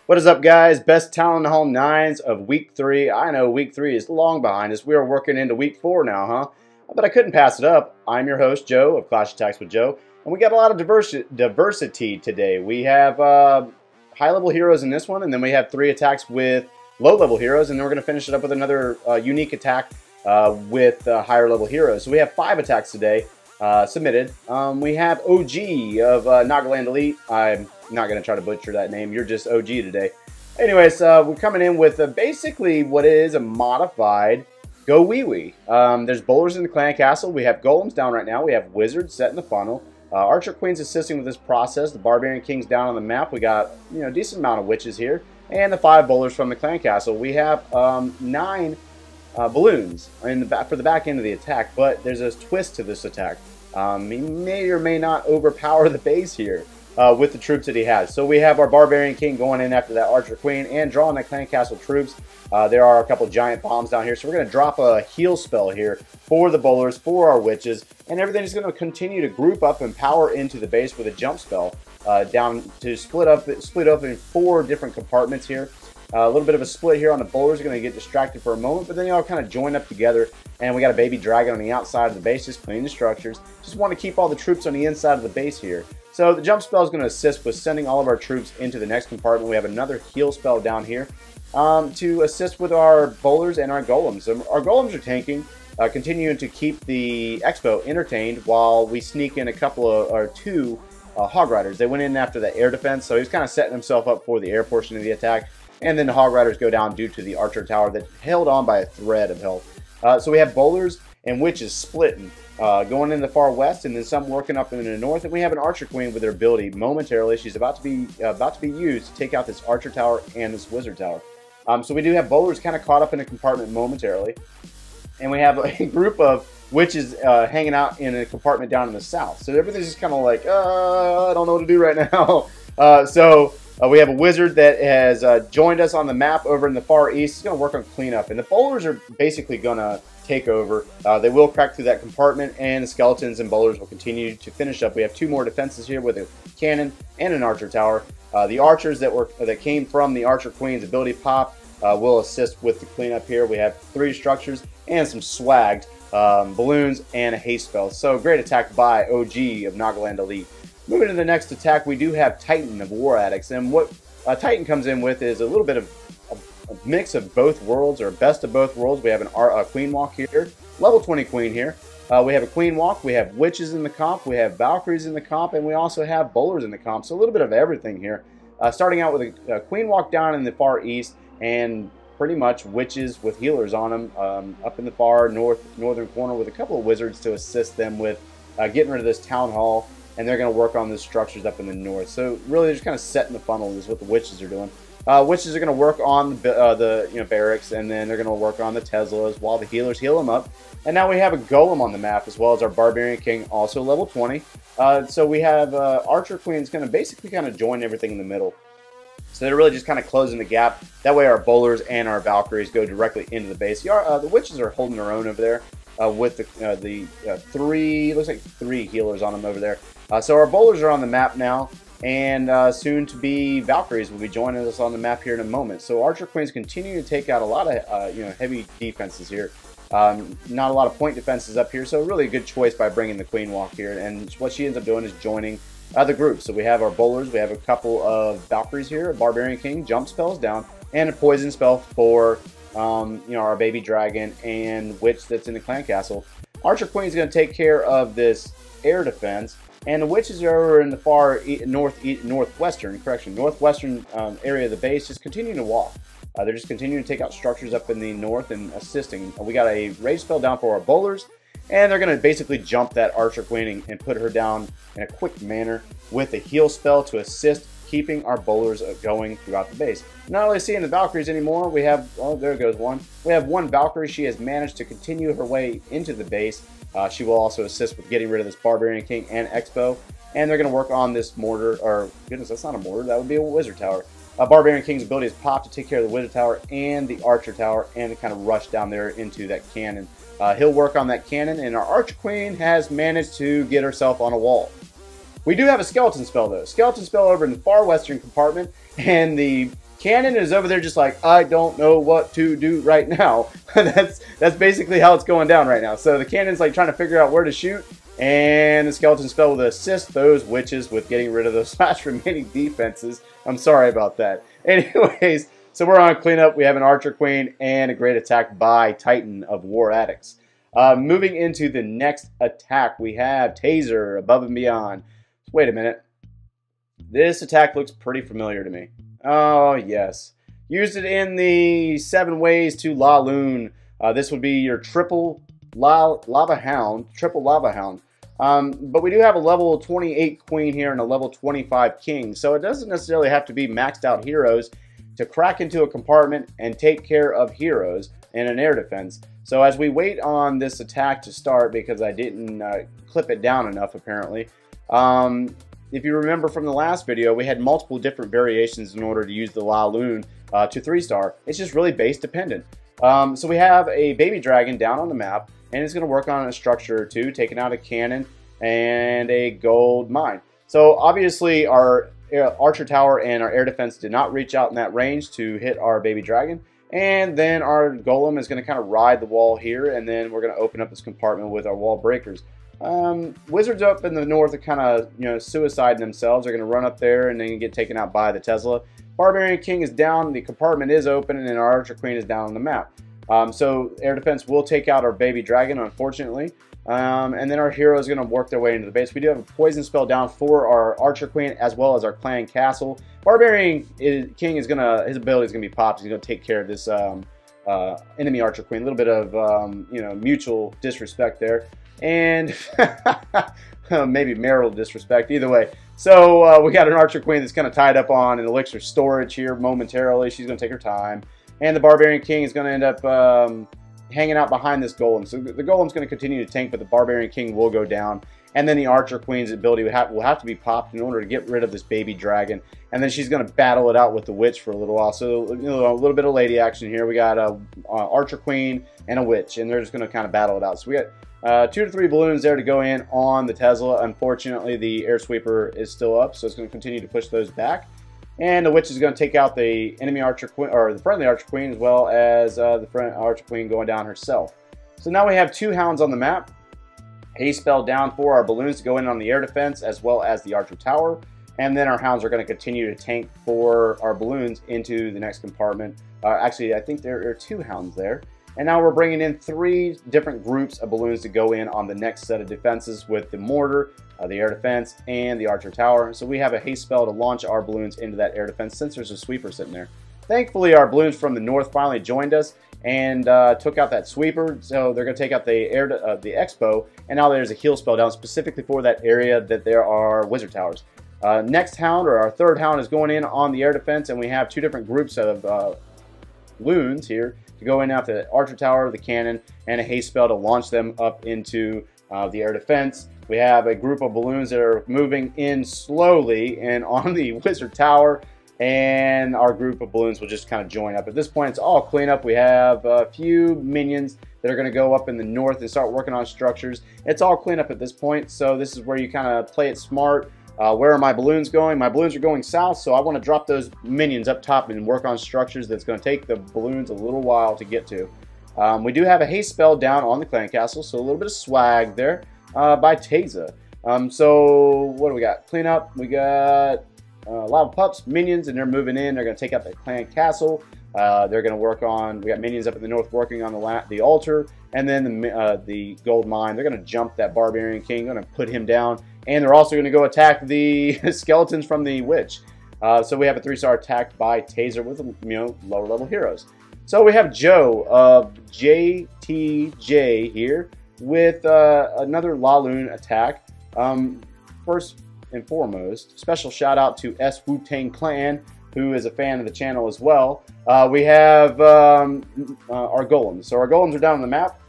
What is up, guys? Best Talent Hall 9s of week 3. I know week 3 is long behind us. We are working into week 4 now, huh? But I couldn't pass it up. I'm your host, Joe, of Clash Attacks with Joe. And we got a lot of diversity today. We have high-level heroes in this one, and then we have 3 attacks with low-level heroes, and then we're going to finish it up with another unique attack with higher-level heroes. So we have 5 attacks today submitted. We have OG of Nagaland Elite. I'm not going to try to butcher that name. You're just OG today. Anyways, we're coming in with basically what is a modified Go Wee Wee. There's bowlers in the clan castle. We have golems down right now. We have wizards set in the funnel. Archer Queen's assisting with this process. The Barbarian King's down on the map. We got a decent amount of witches here. And the 5 bowlers from the clan castle. We have 9 balloons in the for the back end of the attack, but there's a twist to this attack. He may or may not overpower the base here with the troops that he has. So we have our Barbarian King going in after that Archer Queen and drawing the clan castle troops. There are a couple giant bombs down here, so we're going to drop a heal spell here for the bowlers, for our witches, and everything is going to continue to group up and power into the base with a jump spell down to split up in 4 different compartments here. A little bit of a split here on the bowlers. Are going to get distracted for a moment, but then they all kind of join up together, and we got a baby dragon on the outside of the base, just cleaning the structures. Just want to keep all the troops on the inside of the base here. So the jump spell is going to assist with sending all of our troops into the next compartment. We have another heal spell down here to assist with our bowlers and our golems. Our golems are tanking, continuing to keep the expo entertained while we sneak in a couple of, or 2 hog riders. They went in after the air defense, so he's kind of setting himself up for the air portion of the attack. And then the hog riders go down due to the archer tower that held on by a thread of health. So we have bowlers and witches splitting, going in the far west, and then some working up in the north. And we have an archer queen with her ability momentarily. She's about to be used to take out this archer tower and this wizard tower. So we do have bowlers kind of caught up in a compartment momentarily, and we have a group of witches hanging out in a compartment down in the south. So everything's just kind of like, I don't know what to do right now. We have a wizard that has joined us on the map over in the far east. He's going to work on cleanup, and the bowlers are basically going to take over. They will crack through that compartment, and the skeletons and bowlers will continue to finish up. We have 2 more defenses here with a cannon and an archer tower. The archers that came from the Archer Queen's ability pop will assist with the cleanup here. We have 3 structures and some swagged balloons and a haste spell. So great attack by OG of Nagaland Elite. Moving to the next attack, we do have Titan of War Addicts, and what Titan comes in with is a little bit of a mix of both worlds, or best of both worlds. We have a Queen Walk here, level 20 Queen here. We have a Queen Walk, we have witches in the comp, we have Valkyries in the comp, and we also have bowlers in the comp, so a little bit of everything here. Starting out with a Queen Walk down in the far east, and pretty much witches with healers on them up in the far northern corner with a couple of wizards to assist them with getting rid of this town hall. And they're going to work on the structures up in the north. So really, they're just kind of setting the funnel is what the witches are doing. Witches are going to work on the barracks, and then they're going to work on the Teslas while the healers heal them up. And now we have a golem on the map, as well as our Barbarian King, also level 20. So we have Archer Queen's going to basically kind of join everything in the middle. So they're really just kind of closing the gap. That way our bowlers and our Valkyries go directly into the base. The witches are holding their own over there with the 3, looks like 3 healers on them over there. So our bowlers are on the map now, and soon to be Valkyries will be joining us on the map here in a moment. So Archer Queen's continuing to take out a lot of heavy defenses here. Not a lot of point defenses up here, so really a good choice by bringing the Queen Walk here. And what she ends up doing is joining the group. So we have our bowlers, we have a couple of Valkyries here, a Barbarian King, jump spells down, and a poison spell for our baby dragon and witch that's in the clan castle. Archer Queen's going to take care of this air defense. And the witches are over in the far northwestern area of the base, just continuing to walk. They're just continuing to take out structures up in the north and assisting. We got a rage spell down for our bowlers, and they're going to basically jump that Archer Queen and put her down in a quick manner with a heal spell to assist keeping our bowlers going throughout the base. Not really seeing the Valkyries anymore. We have, oh, there goes one. We have 1 Valkyrie. She has managed to continue her way into the base. She will also assist with getting rid of this Barbarian King and Expo. And they're going to work on this mortar, or goodness, that's not a mortar, that would be a wizard tower. Barbarian King's ability is pop to take care of the wizard tower and the archer tower and kind of rush down there into that cannon. He'll work on that cannon, and our Archer Queen has managed to get herself on a wall. We do have a skeleton spell, though. Skeleton spell over in the far western compartment, and the Cannon is over there just like, I don't know what to do right now. that's basically how it's going down right now. So the Cannon's like trying to figure out where to shoot, and the Skeleton Spell will assist those witches with getting rid of those last remaining defenses. I'm sorry about that. Anyways, so we're on cleanup. We have an Archer Queen and a great attack by Titan of War Addicts. Moving into the next attack, we have Taser, Above and Beyond. Wait a minute. This attack looks pretty familiar to me. Oh, yes. Used it in the 7 Ways to La Lune. This would be your triple lava hound. But we do have a level 28 queen here and a level 25 king. So it doesn't necessarily have to be maxed out heroes to crack into a compartment and take care of heroes in an air defense. So as we wait on this attack to start, because I didn't clip it down enough apparently, if you remember from the last video, we had multiple different variations in order to use the La Lune to 3-star. It's just really base dependent. So we have a baby dragon down on the map, and it's going to work on a structure or two, taking out a cannon and a gold mine. So obviously our archer tower and our air defense did not reach out in that range to hit our baby dragon. And then our golem is going to kind of ride the wall here, and then we're going to open up this compartment with our wall breakers. Wizards up in the north are kind of, suiciding themselves. They're going to run up there and then get taken out by the Tesla. Barbarian King is down, the compartment is open, and our Archer Queen is down on the map. So air defense will take out our baby dragon, unfortunately. And then our hero is going to work their way into the base. We do have a poison spell down for our Archer Queen as well as our clan castle. Barbarian King is his ability is going to be popped. He's going to take care of this enemy Archer Queen. A little bit of mutual disrespect there, and maybe marital disrespect. Either way. So we got an Archer Queen that's kind of tied up on an elixir storage here momentarily. She's going to take her time, and the Barbarian King is going to end up hanging out behind this golem. So the golem's going to continue to tank, but the Barbarian King will go down. And then the Archer Queen's ability will have to be popped in order to get rid of this baby dragon. And then she's going to battle it out with the witch for a little while. So a little bit of lady action here. We got a Archer Queen and a witch, and they're just going to kind of battle it out. So we got 2 to 3 balloons there to go in on the Tesla. Unfortunately, the air sweeper is still up, so it's going to continue to push those back. And the witch is going to take out the enemy Archer Queen, or the friendly Archer Queen, as well as the friend Archer Queen going down herself. So now we have 2 hounds on the map. Haste spell down for our balloons to go in on the air defense, as well as the Archer Tower. And then our hounds are going to continue to tank for our balloons into the next compartment. Actually, I think there are 2 hounds there. And now we're bringing in 3 different groups of balloons to go in on the next set of defenses with the mortar, the air defense, and the Archer Tower. So we have a haste spell to launch our balloons into that air defense since there's a sweeper sitting there. Thankfully, our balloons from the north finally joined us and took out that sweeper. So they're going to take out the expo, and now there's a heal spell down specifically for that area that there are wizard towers. Next hound, or our 3rd hound, is going in on the air defense, and we have 2 different groups of loons here to go in after the Archer Tower, the cannon, and a haste spell to launch them up into the air defense. We have a group of balloons that are moving in slowly and on the wizard tower, and our group of balloons will just kind of join up. At this point, it's all cleanup. We have a few minions that are going to go up in the north and start working on structures. It's all cleanup at this point, so this is where you kind of play it smart. Where are my balloons going? My balloons are going south, so I want to drop those minions up top and work on structures that's going to take the balloons a little while to get to. We do have a haste spell down on the clan castle, so a little bit of swag there by Taser. So what do we got? Cleanup. We got lava pups, minions, and they're moving in. They're going to take out the clan castle. They're going to work on, we got minions up in the north working on the altar, and then the gold mine. They're going to jump that Barbarian King, going to put him down, and they're also going to go attack the skeletons from the witch. So we have a 3-star attack by Taser with lower level heroes. So we have Joe of JTJ here with another La Lune attack. First and foremost, special shout out to S Wu-Tang Clan, who is a fan of the channel as well. We have our golems. So our golems are down on the map,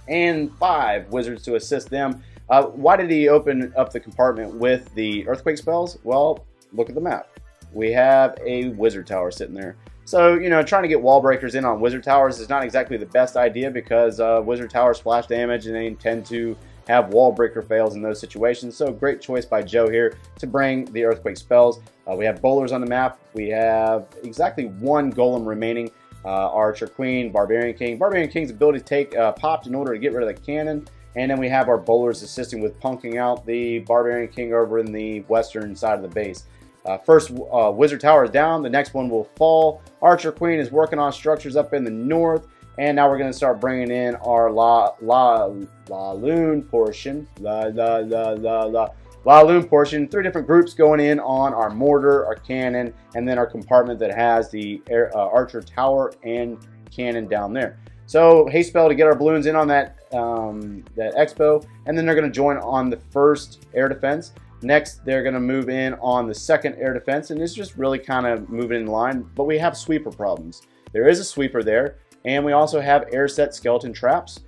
and 5 wizards to assist them. Why did he open up the compartment with the earthquake spells? Well, look at the map. We have a wizard tower sitting there. So, trying to get wall breakers in on wizard towers is not exactly the best idea because wizard towers splash damage and they tend to, have wall breaker fails in those situations. So great choice by Joe here to bring the earthquake spells. We have bowlers on the map. We have exactly one golem remaining. Archer Queen, Barbarian King. Barbarian King's ability to take popped in order to get rid of the cannon. And then we have our bowlers assisting with punking out the Barbarian King over in the western side of the base. First Wizard Tower is down. The next one will fall. Archer Queen is working on structures up in the north. And now we're going to start bringing in our La-Loon portion. La-Loon portion. 3 different groups going in on our mortar, our cannon, and then our compartment that has the Archer Tower and cannon down there. So haste spell to get our balloons in on that expo, and then they're going to join on the first air defense. Next, they're going to move in on the second air defense, and it's just really kind of moving in line. But we have sweeper problems. There is a sweeper there, and we also have air set skeleton traps.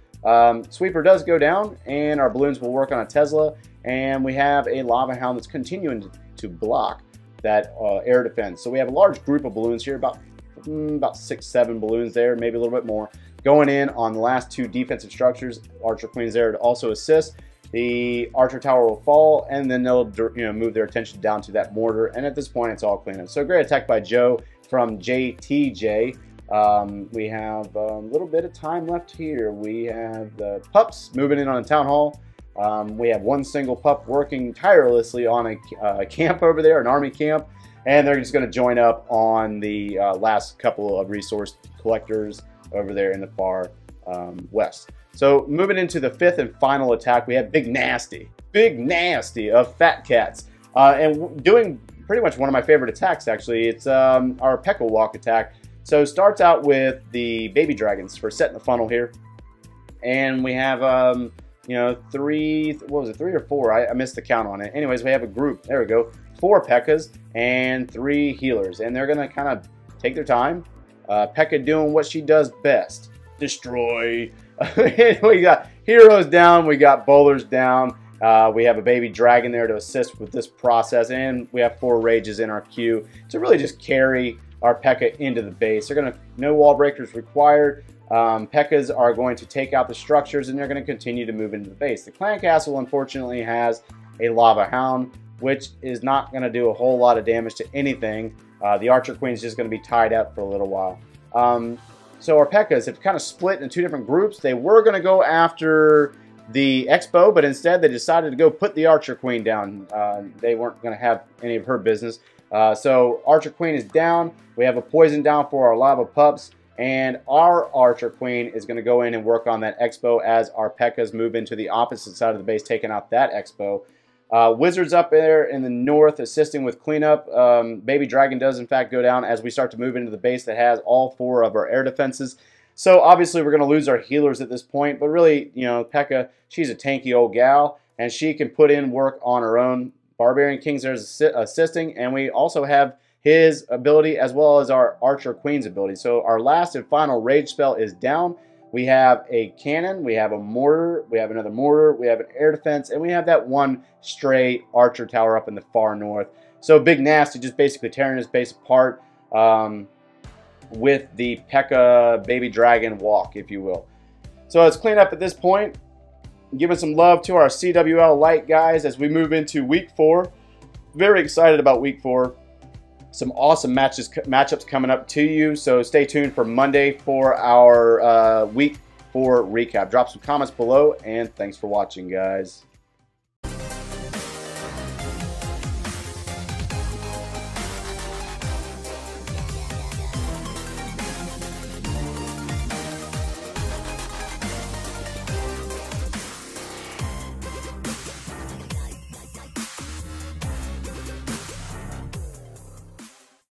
Sweeper does go down, and our balloons will work on a Tesla, and we have a lava hound that's continuing to block that air defense. So we have a large group of balloons here, about 6-7 balloons there, maybe a little bit more, going in on the last 2 defensive structures. Archer Queen's there to also assist. The Archer Tower will fall, and then they'll move their attention down to that mortar, and at this point it's all clean up. So great attack by Joe from JTJ. We have a little bit of time left here. We have the pups moving in on a town hall. We have one single pup working tirelessly on a camp over there, an army camp, and they're just going to join up on the last couple of resource collectors over there in the far west. So moving into the 5th and final attack, we have Big Nasty of Fat Cats, and doing pretty much one of my favorite attacks actually. It's our Pekka walk attack. So starts out with the baby dragons for setting the funnel here, and we have 3 or 4? I missed the count on it. Anyways, we have a group. There we go. 4 Pekkas and 3 healers, and they're gonna kind of take their time. Pekka doing what she does best: destroy. We got heroes down. We got bowlers down. We have a baby dragon there to assist with this process, and we have 4 rages in our queue to really just carry our Pekka into the base. They're gonna no wall breakers required. Pekkas are going to take out the structures, and they're going to continue to move into the base. The clan castle unfortunately has a lava hound, which is not going to do a whole lot of damage to anything. The Archer Queen is just going to be tied up for a little while. So our Pekkas have kind of split into 2 different groups. They were going to go after the Expo, but instead they decided to go put the Archer Queen down. They weren't going to have any of her business. So Archer Queen is down. We have a poison down for our lava pups. And our Archer Queen is going to go in and work on that Expo as our Pekkas move into the opposite side of the base, taking out that Expo. Wizards up there in the north assisting with cleanup. Baby Dragon does in fact go down as we start to move into the base that has all 4 of our air defenses. So obviously we're going to lose our healers at this point, but really, Pekka, she's a tanky old gal, and she can put in work on her own. Barbarian King's there assisting, and we also have his ability as well as our Archer Queen's ability. So our last and final rage spell is down. We have a cannon, we have a mortar, we have another mortar, we have an air defense, and we have that one stray Archer Tower up in the far north. So Big Nasty just basically tearing his base apart with the Pekka Baby Dragon walk, if you will. So let's clean up at this point. Giving some love to our CWL light guys as we move into week 4. Very excited about week 4. Some awesome matchups coming up to you, so stay tuned for Monday for our week 4 recap. Drop some comments below, and thanks for watching, guys.